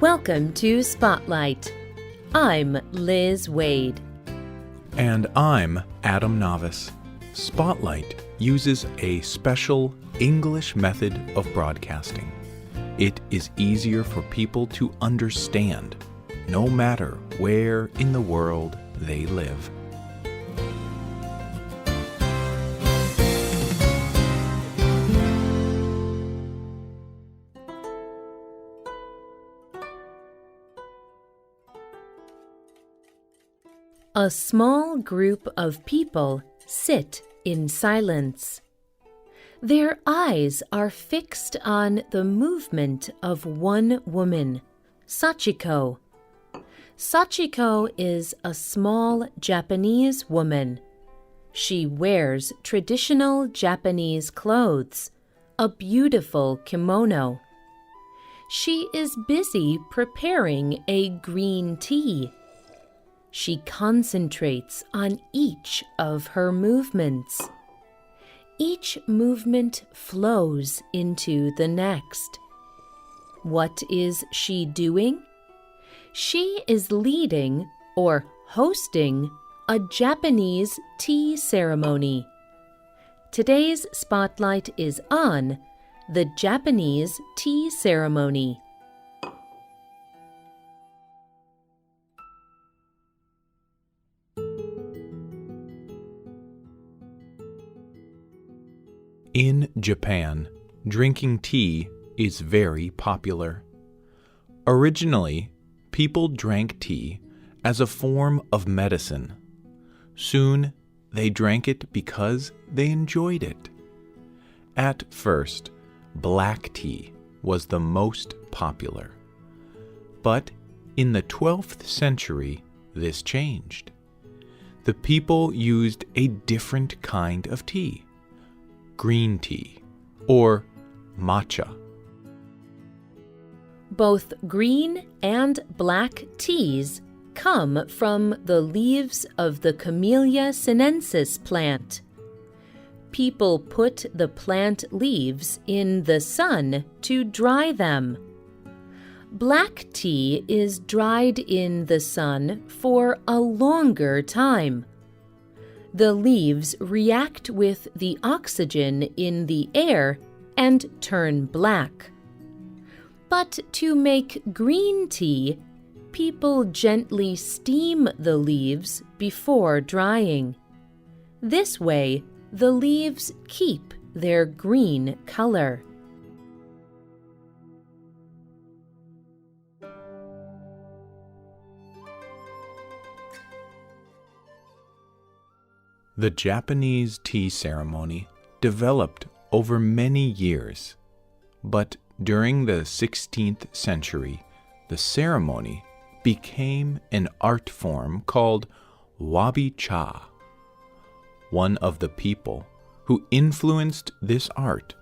Welcome to Spotlight. I'm Liz Waid. And I'm Adam Navis. Spotlight uses a special English method of broadcasting. It is easier for people to understand, no matter where in the world they live. A small group of people sit in silence. Their eyes are fixed on the movement of one woman, Sachiko. Sachiko is a small Japanese woman. She wears traditional Japanese clothes, a beautiful kimono. She is busy preparing a green tea. She concentrates on each of her movements. Each movement flows into the next. What is she doing? She is leading or hosting a Japanese tea ceremony. Today's spotlight is on the Japanese tea ceremony. In Japan, drinking tea is very popular. Originally, people drank tea as a form of medicine. Soon, they drank it because they enjoyed it. At first, black tea was the most popular. But in the 12th century, this changed. The people used a different kind of tea. Green tea, or matcha. Both green and black teas come from the leaves of the Camellia sinensis plant. People put the plant leaves in the sun to dry them. Black tea is dried in the sun for a longer time. The leaves react with the oxygen in the air and turn black. But to make green tea, people gently steam the leaves before drying. This way, the leaves keep their green color. The Japanese tea ceremony developed over many years, but during the 16th century, the ceremony became an art form called wabi-cha. One of the people who influenced this art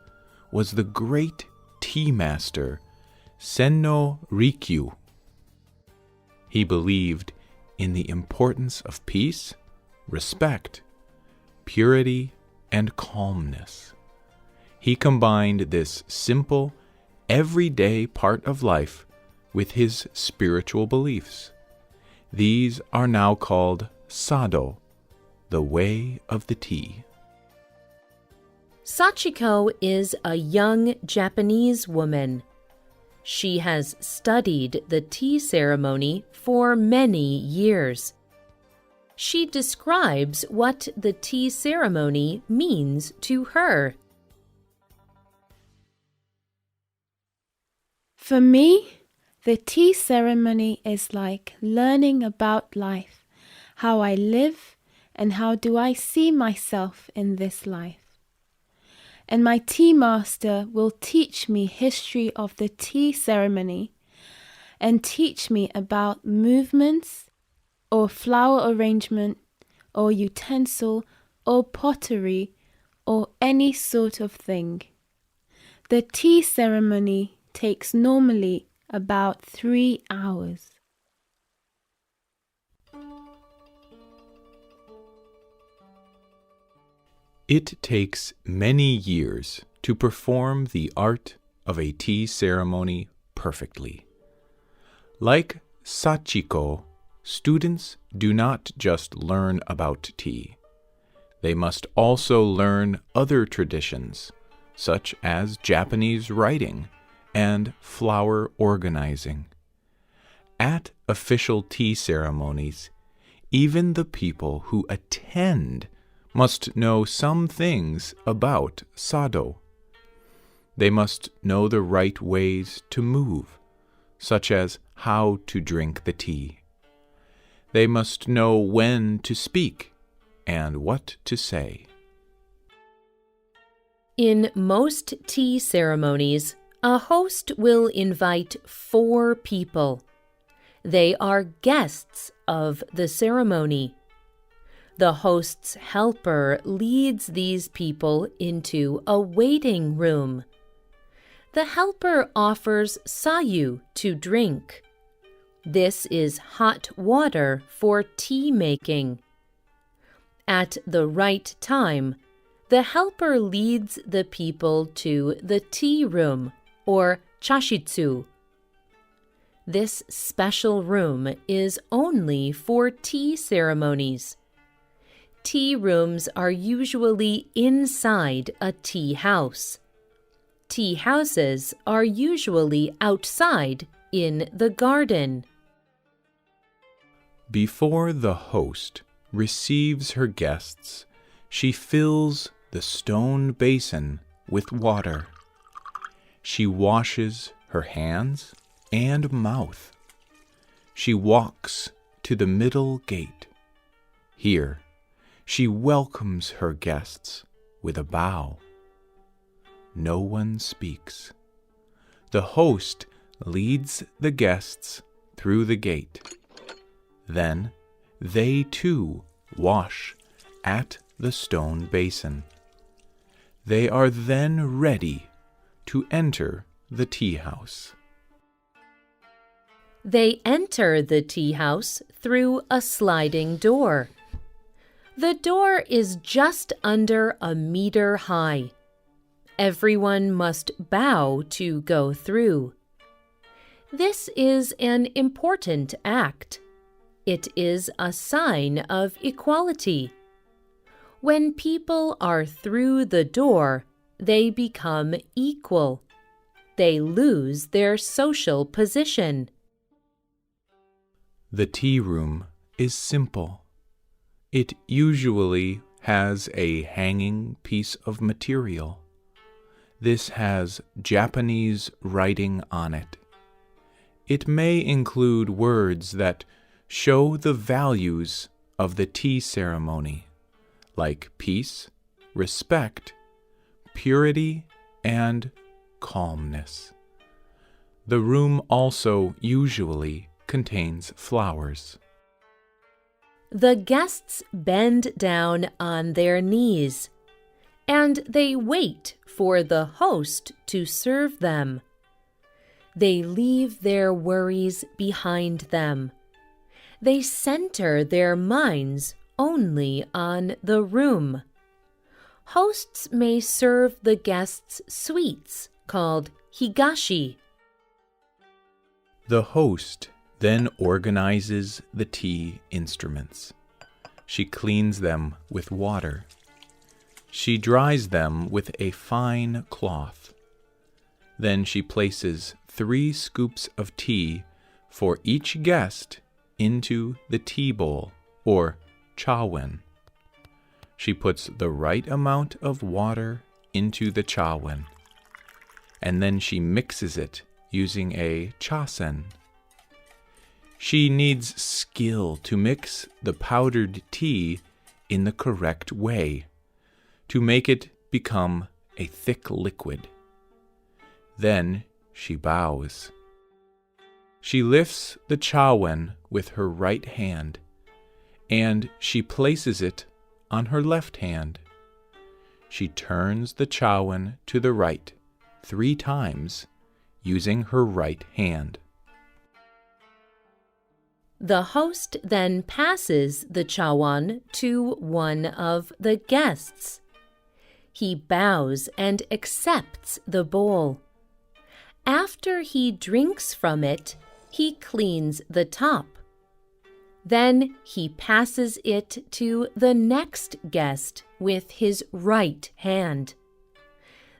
was the great tea master Senno Rikyu. He believed in the importance of peace, respect, purity, and calmness. He combined this simple, everyday part of life with his spiritual beliefs. These are now called Sado, the way of the tea. Sachiko is a young Japanese woman. She has studied the tea ceremony for many years. She describes what the tea ceremony means to her. For me, the tea ceremony is like learning about life, how I live, and how do I see myself in this life. And my tea master will teach me history of the tea ceremony and teach me about movements, or flower arrangement, or utensil, or pottery, or any sort of thing. The tea ceremony takes normally about 3 hours. It takes many years to perform the art of a tea ceremony perfectly. Like Sachiko, students do not just learn about tea. They must also learn other traditions, such as Japanese writing and flower organizing. At official tea ceremonies, even the people who attend must know some things about sado. They must know the right ways to move, such as how to drink the tea. They must know when to speak and what to say. In most tea ceremonies, a host will invite 4 people. They are guests of the ceremony. The host's helper leads these people into a waiting room. The helper offers sayu to drink. This is hot water for tea making. At the right time, the helper leads the people to the tea room, or chashitsu. This special room is only for tea ceremonies. Tea rooms are usually inside a tea house. Tea houses are usually outside in the garden. Before the host receives her guests, she fills the stone basin with water. She washes her hands and mouth. She walks to the middle gate. Here, she welcomes her guests with a bow. No one speaks. The host leads the guests through the gate. Then they too wash at the stone basin. They are then ready to enter the tea house. They enter the tea house through a sliding door. The door is just under a meter high. Everyone must bow to go through. This is an important act. It is a sign of equality. When people are through the door, they become equal. They lose their social position. The tea room is simple. It usually has a hanging piece of material. This has Japanese writing on it. It may include words that show the values of the tea ceremony, like peace, respect, purity, and calmness. The room also usually contains flowers. The guests bend down on their knees, and they wait for the host to serve them. They leave their worries behind them. They center their minds only on the room. Hosts may serve the guests sweets called higashi. The host then organizes the tea instruments. She cleans them with water. She dries them with a fine cloth. Then she places 3 scoops of tea for each guest into the tea bowl, or chawen. She puts the right amount of water into the chawen, and then she mixes it using a chasen. She needs skill to mix the powdered tea in the correct way, to make it become a thick liquid. Then she bows. She lifts the chawen with her right hand, and she places it on her left hand. She turns the chawen to the right 3 times using her right hand. The host then passes the chawan to one of the guests. He bows and accepts the bowl. After he drinks from it, he cleans the top. Then he passes it to the next guest with his right hand.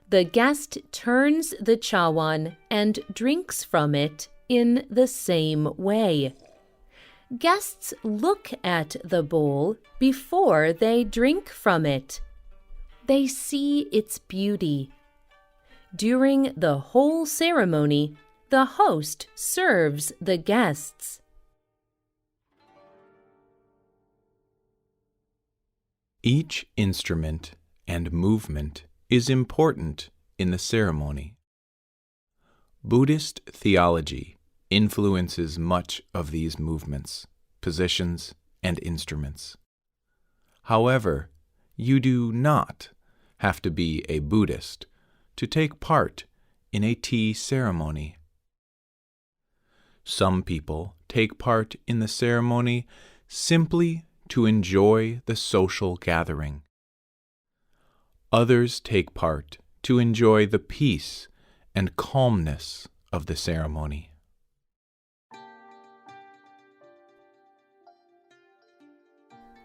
The guest turns the chawan and drinks from it in the same way. Guests look at the bowl before they drink from it. They see its beauty. During the whole ceremony, the host serves the guests. Each instrument and movement is important in the ceremony. Buddhist theology influences much of these movements, positions, and instruments. However, you do not have to be a Buddhist to take part in a tea ceremony. Some people take part in the ceremony simply to enjoy the social gathering. Others take part to enjoy the peace and calmness of the ceremony.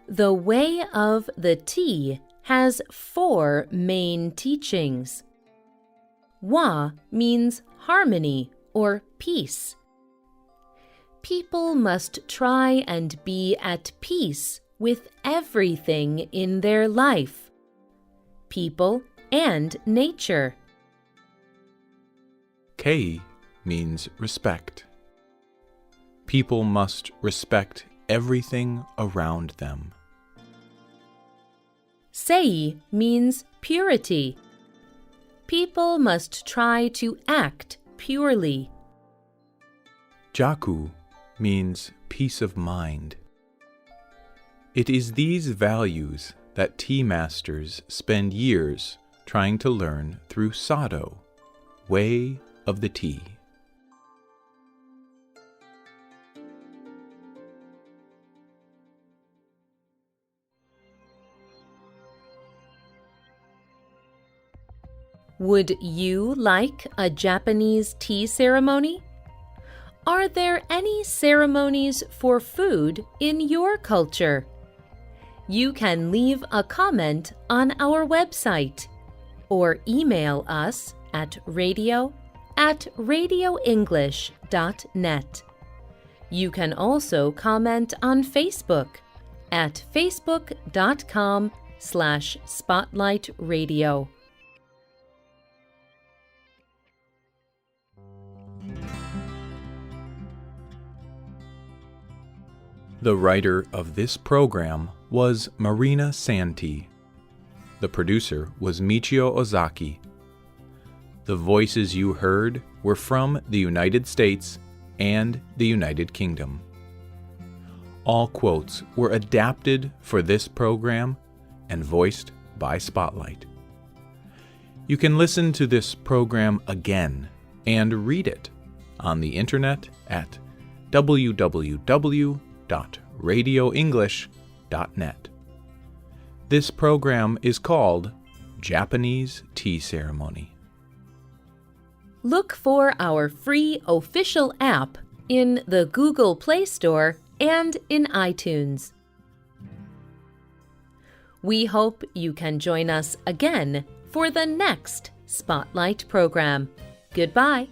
The Way of the Tea has 4 main teachings. Wa means harmony or peace. People must try and be at peace with everything in their life, people and nature. Kei means respect. People must respect everything around them. Sei means purity. People must try to act purely. Jaku means peace of mind. It is these values that tea masters spend years trying to learn through Sado, Way of the Tea. Would you like a Japanese tea ceremony? Are there any ceremonies for food in your culture? You can leave a comment on our website or email us at radio@radioenglish.net. You can also comment on Facebook at facebook.com/spotlightradio. The writer of this program was Marina Santi. The producer was Michio Ozaki. The voices you heard were from the United States and the United Kingdom. All quotes were adapted for this program and voiced by Spotlight. You can listen to this program again and read it on the internet at www.radioenglish.net. This program is called Japanese Tea Ceremony. Look for our free official app in the Google Play Store and in iTunes. We hope you can join us again for the next Spotlight program. Goodbye.